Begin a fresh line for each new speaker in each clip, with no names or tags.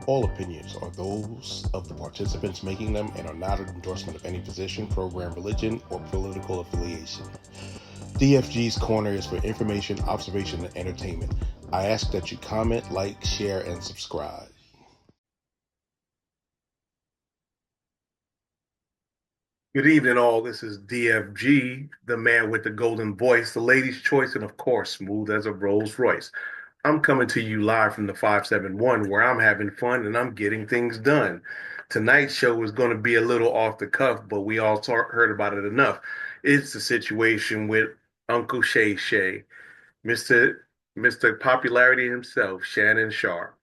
All opinions are those of the participants making them and are not an endorsement of any position, program, religion, or political affiliation. DFG's Corner is for information, observation, and entertainment. I ask that you comment, like, share, and subscribe. Good evening, all. This is DFG, the man with the golden voice, the lady's choice, and of course, smooth as a Rolls Royce. I'm coming to you live from the 571, where I'm having fun and I'm getting things done. Tonight's show is going to be a little off the cuff, but we all heard about it enough. It's the situation with Uncle Shay, Mr. Popularity himself, Shannon Sharpe,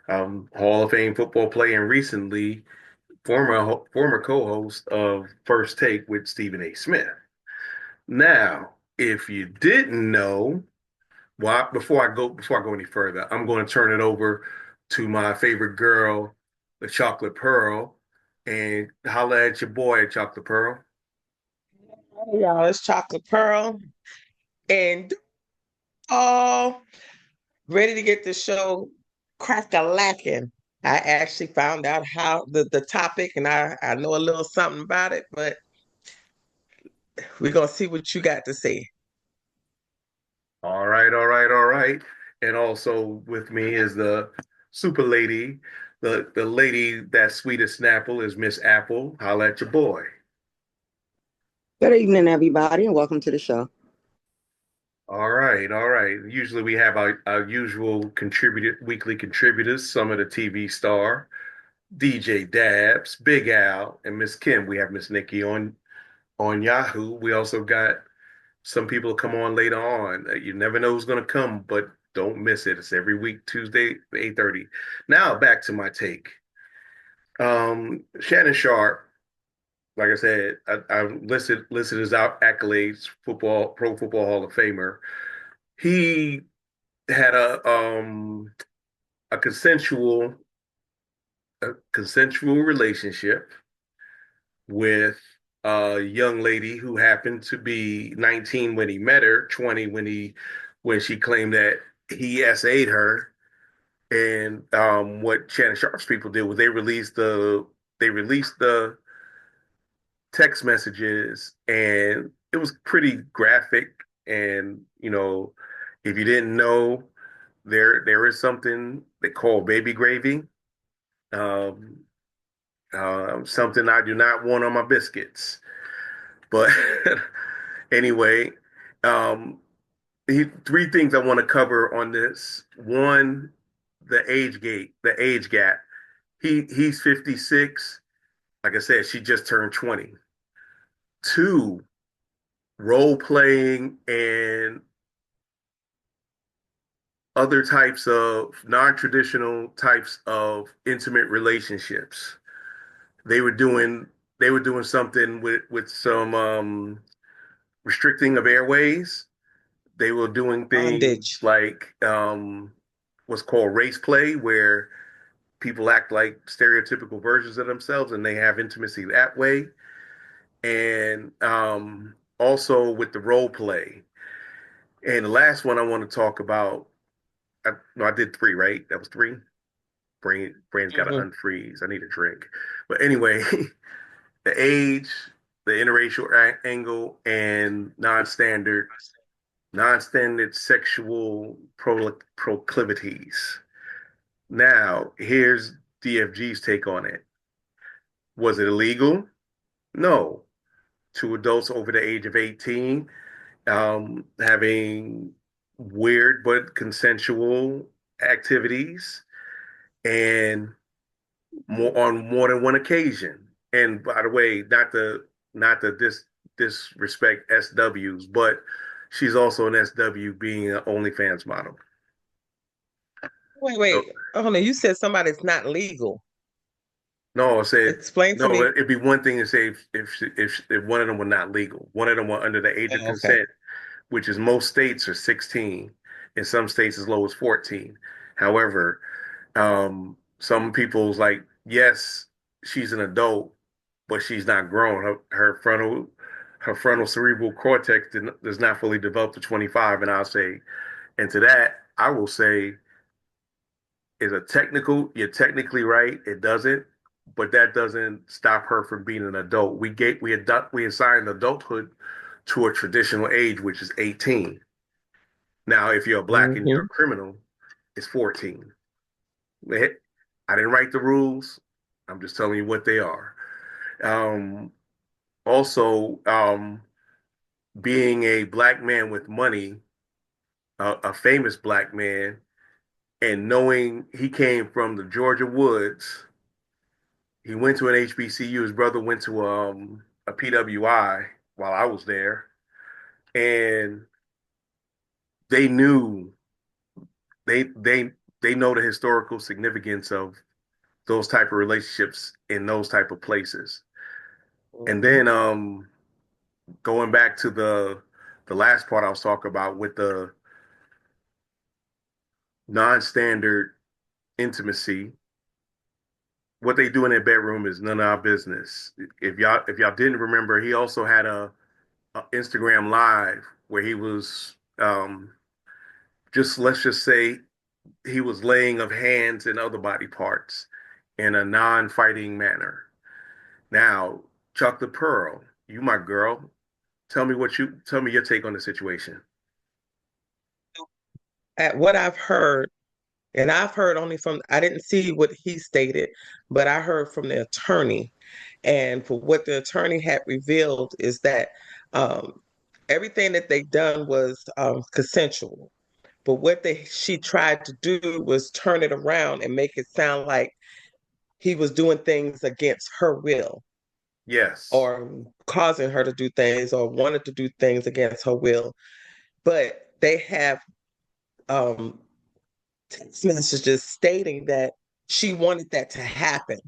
Hall of Fame football player, and recently former co-host of First Take with Stephen A. Smith. Now, if you didn't know, well, before I go any further, I'm going to turn it over to my favorite girl, the Chocolate Pearl, and holla at your boy, Chocolate Pearl.
Hey, y'all, it's Chocolate Pearl, and all ready to get the show crack-a-lacking. I actually found out how the topic, and I know a little something about it, but we're gonna see what you got to say.
All right. And also with me is the super lady, the lady that's sweet as Snapple is Miss Apple. Holla at your boy.
Good evening, everybody, and welcome to the show.
All right. Usually we have our usual weekly contributors, some of the TV star, DJ Dabs, Big Al, and Miss Kim. We have Miss Nikki on Yahoo. We also got some people come on later on. You never know who's going to come, but don't miss it. It's every week, Tuesday, 8:30. Now back to my take. Shannon Sharpe, like I said, I listed his accolades, Pro Football Hall of Famer. He had a consensual relationship with a young lady who happened to be 19 when he met her, 20 when she claimed that he SA'd her. And what Shannon Sharpe's people did was they released the text messages, and it was pretty graphic. And if you didn't know, there is something they call baby gravy. Something I do not want on my biscuits. But anyway, three things I want to cover on this. One, the age gap. He's 56. Like I said, she just turned 20. Two, role playing and other types of non-traditional types of intimate relationships. They were doing something with some restricting of airways. They were doing things like what's called race play, where people act like stereotypical versions of themselves and they have intimacy that way. And also with the role play. And the last one I want to talk about, I did three, right? That was three. Brain's got to unfreeze. I need a drink. But anyway, the age, the interracial angle, and non-standard sexual proclivities. Now, here's DFG's take on it. Was it illegal? No. Two adults over the age of 18 having weird but consensual activities, and on more than one occasion. And by the way, not to disrespect SWs, but she's also an SW, being an OnlyFans model.
Wait, hold on. You said somebody's not legal.
No, I said
explain to me.
It'd be one thing to say if one of them were not legal. One of them were under the age of consent, which is most states are 16, in some states as low as 14. However, some people's like, yes, she's an adult, but she's not grown. Her frontal cerebral cortex does not fully develop to 25. And to that, I will say, is a technical, you're technically right, it doesn't, but that doesn't stop her from being an adult. We assigned adulthood to a traditional age, which is 18. Now, if you're black and you're
Mm-hmm.
a criminal, it's 14. I didn't write the rules. I'm just telling you what they are. Um, also, being a black man with money, a famous black man, and knowing he came from the Georgia woods, he went to an HBCU. His brother went to a PWI while I was there, and they knew they they they know the historical significance of those type of relationships in those type of places. And
Mm-hmm.
then going back to the last part I was talking about with the non-standard intimacy, what they do in their bedroom is none of our business. If y'all didn't remember, he also had a Instagram live where he was just let's just say he was laying of hands and other body parts in a non-fighting manner. Now, Chuck the Pearl, you my girl, tell me your take on the situation.
At what I've heard, and I've heard only from, I didn't see what he stated, but I heard from the attorney. And for what the attorney had revealed is that um, everything that they done was consensual. But what she tried to do was turn it around and make it sound like he was doing things against her will
Yes.
or causing her to do things or wanted to do things against her will. But they have um, text messages stating that she wanted that to happen.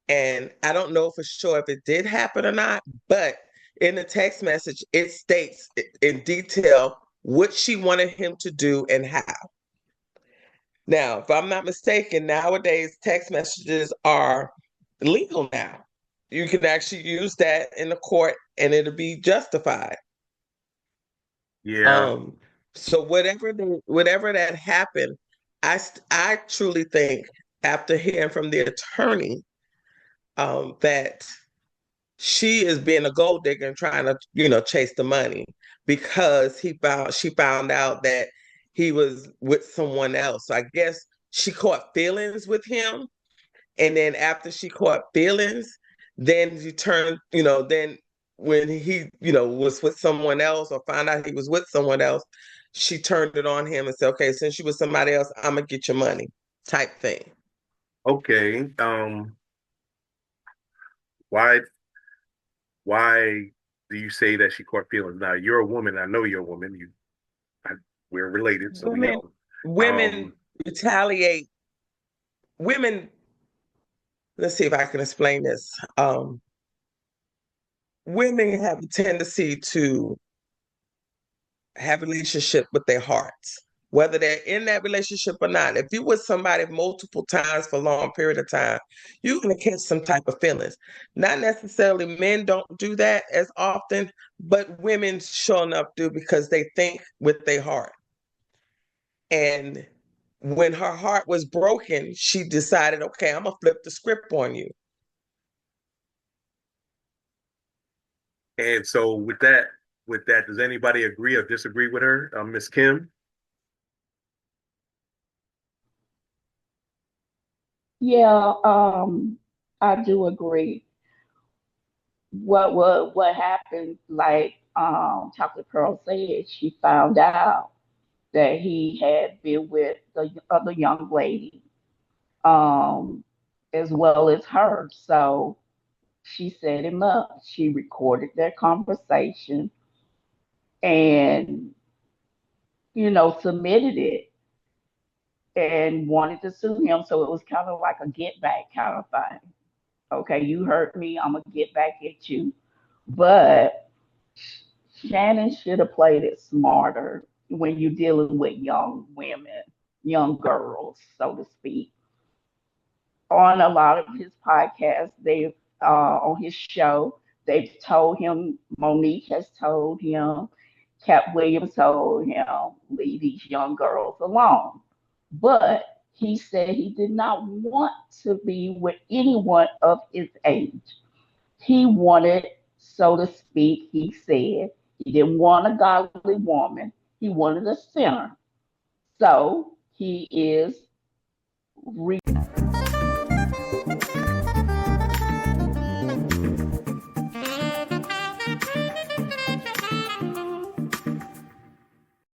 And I don't know for sure if it did happen or not, but in the text message, it states in detail what she wanted him to do and how. Now, if I'm not mistaken, nowadays text messages are legal now. You can actually use that in the court and it'll be justified.
Yeah.
Um, so whatever that happened, I truly think after hearing from the attorney that she is being a gold digger and trying to, chase the money because she found out that he was with someone else. So I guess she caught feelings with him. And then after she caught feelings, then you turn, then when he, was with someone else or found out he was with someone else, she turned it on him and said, okay, since you with somebody else, I'm gonna get your money type thing.
Okay. Why why do you say that she caught feelings? Now you're a woman. I know you're a woman. I, we're related, so we
Women,
know.
women
Um,
retaliate. Women, let's see if I can explain this. Women have a tendency to have a relationship with their hearts, whether they're in that relationship or not. If you're with somebody multiple times for a long period of time, you're going to catch some type of feelings. Not necessarily men don't do that as often, but women sure enough do because they think with their heart. And when her heart was broken, she decided, okay, I'm going to flip the script on you.
and so with that, does anybody agree or disagree with her, Miss Kim?
Yeah, I do agree. What happened, like Chocolate Pearl said, she found out that he had been with the other young lady, um, as well as her. So she set him up. She recorded their conversation and, submitted it and wanted to sue him. So it was kind of like a get back kind of thing. Okay, you hurt me, I'm gonna get back at you. But Shannon should have played it smarter when you're dealing with young women, young girls, so to speak. On a lot of his podcasts, they've on his show, they've told him, Monique has told him, Cat Williams told him, leave these young girls alone. but he said he did not want to be with anyone of his age. He wanted, so to speak, he said, he didn't want a godly woman. He wanted a sinner. So he is